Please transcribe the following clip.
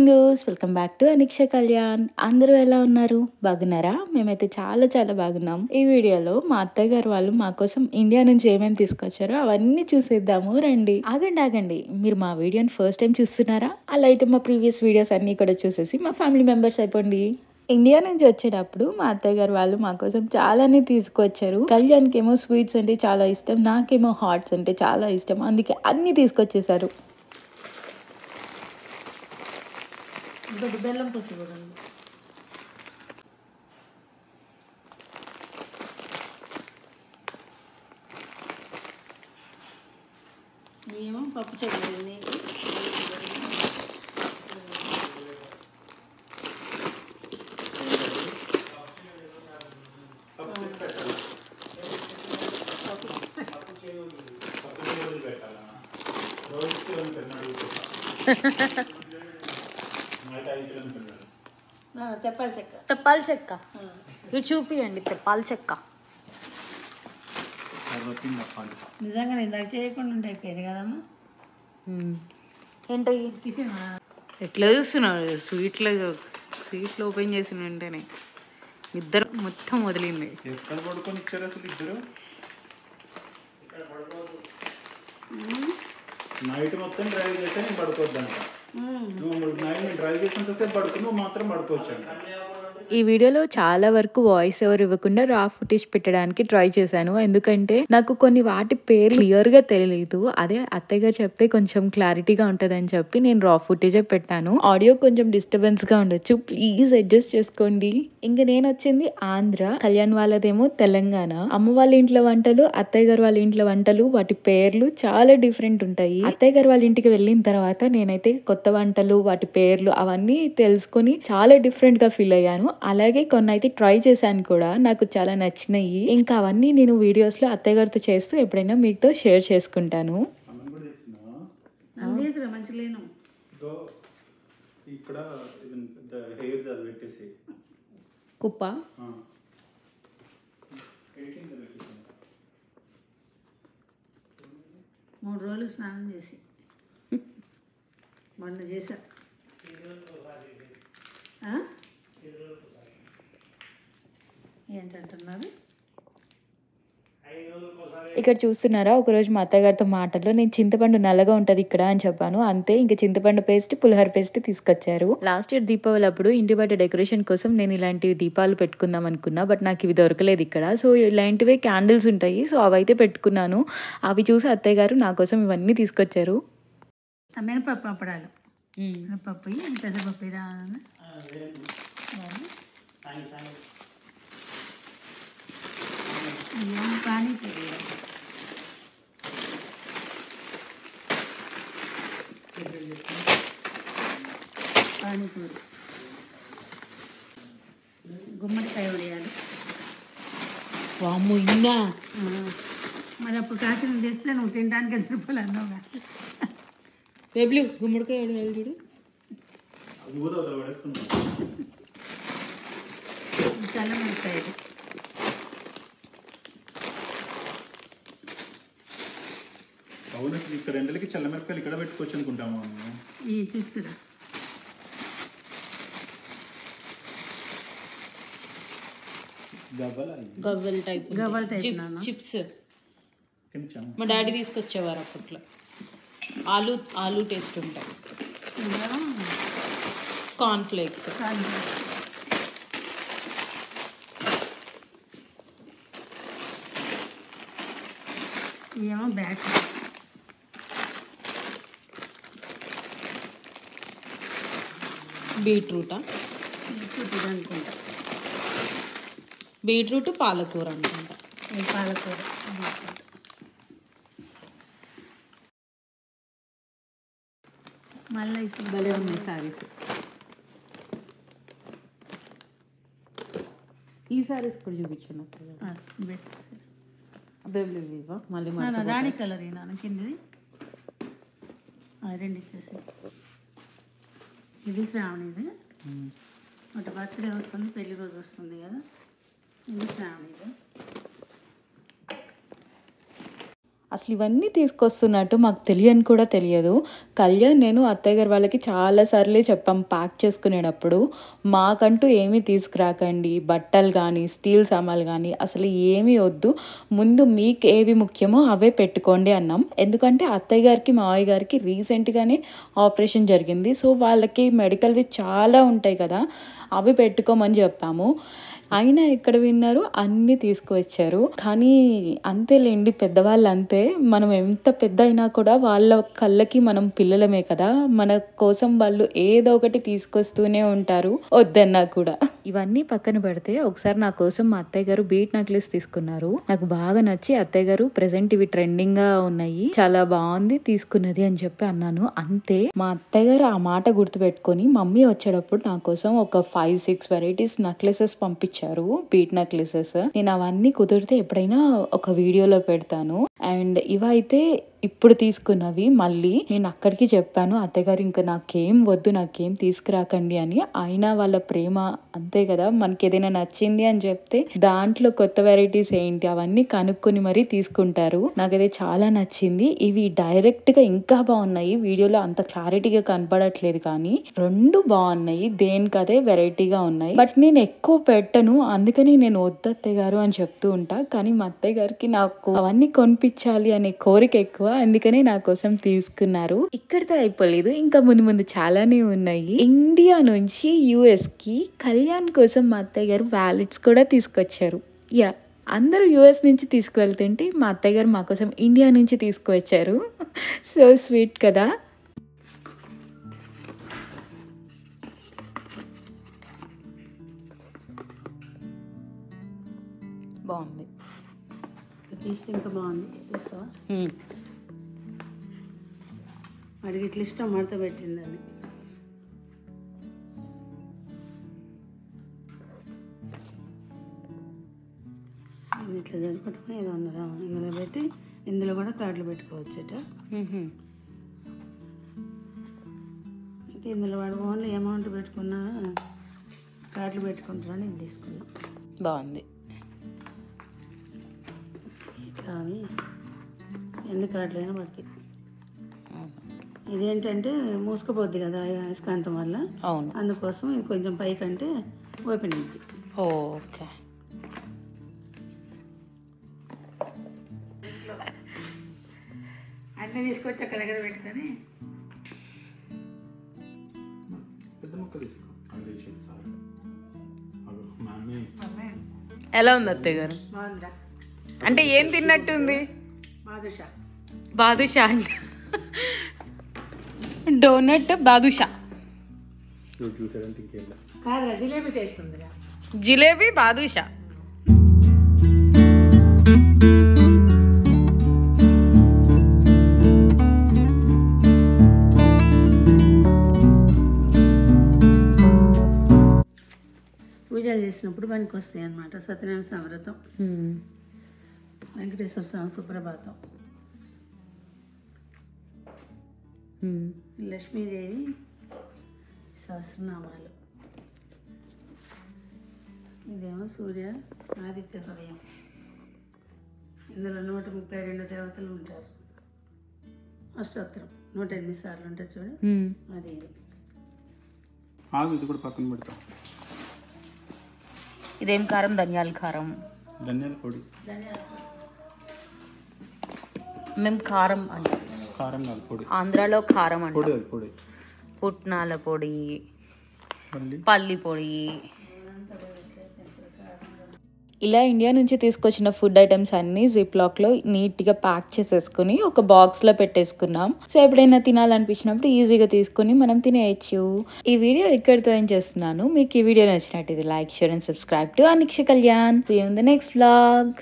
Mangoes welcome back to Aniksha Kalyan. అందరూ ఎలా ఉన్నారు? బాగున్నారా? మేమైతే చాలా చాలా బాగున్నాం. ఈ వీడియోలో మా అత్తయ్య గారు వాళ్ళు మా కోసం ఇండియా నుంచి ఏమేమి తీసుకొచ్చారో అవన్నీ చూసేద్దాము రండి. ఆగండి ఆగండి, మీరు మా వీడియోని ఫస్ట్ టైం చూస్తున్నారా? అలా అయితే మా ప్రీవియస్ వీడియోస్ అన్ని కూడా చూసేసి మా ఫ్యామిలీ మెంబర్స్ అయిపోండి. ఇండియా నుంచి వచ్చేటప్పుడు మా అత్తయ్య గారు వాళ్ళు మా కోసం చాలానే తీసుకొచ్చారు. కళ్యాణ్కి ఏమో స్వీట్స్ అంటే చాలా ఇష్టం, నాకేమో హాట్స్ అంటే చాలా ఇష్టం, అందుకే అన్ని తీసుకొచ్చేసారు. ఇంకోటి బెల్లం పూసి కూడా ఉంది. మేము పప్పు చెయ్యాలి. తెప్పాలి చెక్క, తెప్పాల చెక్క ఇవి చూపియండి. తెప్పాల చెక్క నిజంగా ఇందాక చేయకుండా ఉంటే అయిపోయేది కదమ్మా. ఏంటి టిఫిన్ ఎట్లా చూస్తున్నావు? స్వీట్లు ఓపెన్ చేసిన వెంటనే ఇద్దరు మొత్తం వదిలింది. ఎక్కడ పడుకొని ఇచ్చారు అసలు ఇద్దరు? నైట్ మొత్తం డ్రైవ్ చేస్తే నేను పడుకోవద్దంట. నువ్వు నైట్ డ్రైవ్ చేసినంతసేపు పడుకుని నువ్వు మాత్రం పడుకోవచ్చంట. ఈ వీడియోలో చాలా వరకు వాయిస్ ఓవర్ ఇవ్వకుండా రా ఫుటేజ్ పెట్టడానికి ట్రై చేశాను, ఎందుకంటే నాకు కొన్ని వాటి పేరు క్లియర్ గా తెలియదు. అదే అత్తయ్య గారు చెప్తే కొంచెం క్లారిటీగా ఉంటదని చెప్పి నేను రా ఫుటేజే పెట్టాను. ఆడియో కొంచెం డిస్టర్బెన్స్ గా ఉండొచ్చు, ప్లీజ్ అడ్జస్ట్ చేసుకోండి. ఇంక నేను వచ్చింది ఆంధ్ర, కళ్యాణ్ వాళ్ళదేమో తెలంగాణ. అమ్మ వాళ్ళ ఇంట్లో వంటలు, అత్తయ్య గారు వాళ్ళ ఇంట్లో వంటలు, వాటి పేర్లు చాలా డిఫరెంట్ ఉంటాయి. అత్తయ్య గారు వాళ్ళ ఇంటికి వెళ్ళిన తర్వాత నేనైతే కొత్త వంటలు, వాటి పేర్లు అవన్నీ తెలుసుకొని చాలా డిఫరెంట్ గా ఫీల్ అయ్యాను. అలాగే కొన్ని అయితే ట్రై చేశాను కూడా, నాకు చాలా నచ్చినాయి. ఇంకా అవన్నీ నేను వీడియోస్ లో అత్తయ్య గారితో చేస్తూ ఎప్పుడైనా మీతో షేర్ చేసుకుంటాను. మంచి లేను ఇక్కడ హెయిర్ పెట్టేసి కుప్ప 3 రోజులు స్నానం చేసి మొన్న చేశా. ఏంటంటున్నారు? ఇక్కడ చూస్తున్నారా, ఒకరోజు మా అత్తగారితో మాటల్లో నేను చింతపండు నల్లగా ఉంటది ఇక్కడ అని చెప్పాను. అంతే, ఇంకా చింతపండు పేస్ట్, పులిహోర పేస్ట్ తీసుకొచ్చారు. లాస్ట్ ఇయర్ దీపావళి అప్పుడు ఇంటి బయట డెకరేషన్ కోసం నేను ఇలాంటి దీపాలు పెట్టుకుందాం అనుకున్నా, బట్ నాకు ఇవి దొరకలేదు ఇక్కడ. సో ఇలాంటివే క్యాండిల్స్ ఉంటాయి, సో అవైతే పెట్టుకున్నాను. అవి చూసి అత్తయ్య గారు నా కోసం ఇవన్నీ తీసుకొచ్చారు. మినపప్పు అప్పడాలు, మినపప్పు పెసరపప్పు పానీపూరి, పానీపూరి, గుమ్మడికాయ ఉడియాలి. వామ్మో, ఇన్నా మరి అప్పుడు కాసిన తెస్తే నువ్వు తినడానికి సరిపోలే అన్నావుగా. బేబ్లూ గుమ్మడికాయ చూడు. చల్లమిరపకాయ, అవును, ఇక్కడ ఎండలకి చల్లమిరపకాయలు ఇక్కడ పెట్టుకోవచ్చు అనుకుంటాము. ఈ చిప్స్ గవ్వల్ టైప్ చిప్స్ మా డాడీ తీసుకొచ్చేవారు అప్పట్లో. ఆలూ టేస్ట్ ఉంటాయి. కార్న్ ఫ్లేక్స్, ఏమో బ్యాట్, బీట్రూటా, అనుకుంటా. బీట్రూట్ పాలకూర అనుకుంటా. పాలకూర, మళ్ళీ భలే ఉన్నాయి శారీస్. ఈ శారీస్ కూడా చూపించాను. మళ్ళీ రాణి కలర్ కింది రెండు ఇచ్చేసి. ఇది శ్రావణిది, ఒకటి బర్త్డే వస్తుంది, పెళ్లి రోజు వస్తుంది కదా. ఇది శ్రావణిది. అసలు ఇవన్నీ తీసుకొస్తున్నట్టు మాకు తెలియని కూడా తెలియదు. కళ్యాణ్, నేను అత్తయ్య గారు వాళ్ళకి చాలా సార్లే చెప్పాం ప్యాక్ చేసుకునేటప్పుడు, మాకంటూ ఏమీ తీసుకురాకండి. బట్టలు గానీ, స్టీల్ సామాన్లు గానీ అసలు ఏమీ వద్దు. ముందు మీకు ఏవి ముఖ్యమో అవే పెట్టుకోండి అన్నాం. ఎందుకంటే అత్తయ్య గారికి, మావయ్య గారికి రీసెంట్‌గానే ఆపరేషన్ జరిగింది. సో, వాళ్ళకి మెడికల్‌వి చాలా ఉంటాయి కదా! అవి పెట్టుకోమని చెప్పాము. అయినా ఎక్కడ విన్నారు, అన్నీ తీసుకువచ్చారు. కానీ అంతేలెండి, పెద్దవాళ్ళు అంతే. మనం ఎంత పెద్ద అయినా కూడా వాళ్ళ కళ్ళకి మనం పిల్లలమే కదా! మన కోసం వాళ్ళు ఏదో ఒకటి తీసుకొస్తూనే ఉంటారు, వద్దన్నా కూడా. ఇవన్నీ పక్కన పెడితే ఒకసారి నా కోసం మా అత్తయ్య గారు బీట్ నెక్లెస్ తీసుకున్నారు. నాకు బాగా నచ్చి అత్తయ్య గారు ప్రెజెంట్ ఇవి ట్రెండింగ్‌గా ఉన్నాయి, చాలా బాగుంది తీసుకున్నది అని చెప్పి అన్నాను. అంతే, మా అత్తయ్య గారు ఆ మాట గుర్తుపెట్టుకొని మమ్మీ వచ్చేటప్పుడు నా కోసం ఒక 5, 6 వెరైటీస్ నెక్లెసెస్ పంపించారు, బీట్ నెక్లెసెస్. నేను అవన్నీ కుదిరితే ఎప్పుడైనా ఒక వీడియోలో పెడతాను. అండ్ ఇవైతే ఇప్పుడు తీసుకున్నవి. మళ్ళీ నేను అక్కడికి చెప్పాను, అత్తగారు ఇంకా నాకేం వద్దు, నాకేం తీసుకురాకండి అని. అయినా వాళ్ళ ప్రేమ అంతే కదా, మనకి ఏదైనా నచ్చింది అని చెప్తే దాంట్లో కొత్త వెరైటీస్ ఏంటి అవన్నీ కనుక్కొని మరీ తీసుకుంటారు. నాకైతే చాలా నచ్చింది. ఇవి డైరెక్ట్ గా ఇంకా బాగున్నాయి, వీడియోలో అంత క్లారిటీగా కనపడట్లేదు కానీ రెండు బాగున్నాయి, దేనికదే వెరైటీగా ఉన్నాయి. బట్ నేను ఎక్కువ పెట్టను, అందుకని నేను వద్దు అత్తయ్య గారు అని చెప్తూ ఉంటా. కానీ మా అత్తయ్య గారికి నాకు అవన్నీ కొనిపించాలి అనే కోరిక ఎక్కువ, అందుకనే నా కోసం తీసుకున్నారు. ఇక్కడితో అయిపోలేదు, ఇంకా ముందు ముందు చాలానే ఉన్నాయి. ఇండియా నుంచి యుఎస్ కి కళ్యాణ్ కోసం మా అత్తయ్య గారు వ్యాలెట్స్ కూడా తీసుకొచ్చారు. యా, అందరూ యుఎస్ నుంచి తీసుకువెళ్తుంటే మా అత్తయ్య గారు మా కోసం ఇండియా నుంచి తీసుకువచ్చారు. సో స్వీట్ కదా. బాగుంది, తీస్తే ఇంకా బాగుంది. చూస్తావా, వాడికి ఇట్లా ఇష్టం మడత పెట్టిందని. ఇట్లా జరుపుకుంటున్నా ఏదో అన్నారా, ఇందులో పెట్టి ఇందులో కూడా తాట్లు పెట్టుకోవచ్చట. అయితే ఇందులో వాడు ఓన్లీ అమౌంట్ పెట్టుకున్నా తాట్లు పెట్టుకుంటారని నేను తీసుకున్నా. బాగుంది. కానీ ఎన్ని కార్డులైనా పడతాయి. ఇదేంటంటే మూసుకుపోద్ది కదా అయస్కాంతం వల్ల, అవును, అందుకోసం ఇది కొంచెం పైకంటే ఓపెన్ అయింది. ఓకే. అన్నీ తీసుకొచ్చి అక్కడ దగ్గర పెట్టుకొని పెద్ద ముక్క తీసుకో. ఎలా ఉంది అత్తయ్య గారు? బాగుందా? అంటే ఏం తిన్నట్టుంది? బాదుషా. బాదుషా అంటే డోనట్ బాదుషా చూసాడంటే ఇంకేం కాదురా, జిలేబీ టేస్ట్ ఉందిరా. జిలేబీ బాదుషా. పూజలు చేసినప్పుడు పనికి వస్తాయి అన్నమాట. సత్యనారాయణ సమృతం, వెంకటేశ్వర స్వామి సుప్రభాతం, లక్ష్మీదేవి సహస్రనామాలు, ఇదేమో సూర్య ఆదిత్య హృదయం. ఇందులో 132 దేవతలు ఉంటారు. అష్టోత్తరం 108 సార్లు ఉంటుంది చూడు, అది ఇది. ఇది కూడా పక్కన పెడతా. ఇదేం కారం? ధనియాల కారం, ధనియాల పొడి. మేము కారం అంటాం, కారం కాదు పొడి. ఆంధ్రాలో కారం అంటాం. పొడి, అది పొడి. పుట్నాల పొడి, పల్లి పొడి. ఇలా ఇండియా నుంచి తీసుకొచ్చిన ఫుడ్ ఐటమ్స్ అన్ని జిప్లాక్లో నీట్గా ప్యాక్ చేసేసుకుని ఒక బాక్స్లో పెట్టేసుకున్నాం. సో ఎప్పుడైనా తినాలనిపించినప్పుడు ఈజీగా తీసుకుని మనం తినేయచ్చు. ఈ వీడియో ఇక్కడితో ఏం చేస్తున్నాను. మీకు ఈ వీడియో నచ్చినట్టయితే like, share and subscribe to Aniksha Kalyan. See you in the next vlog.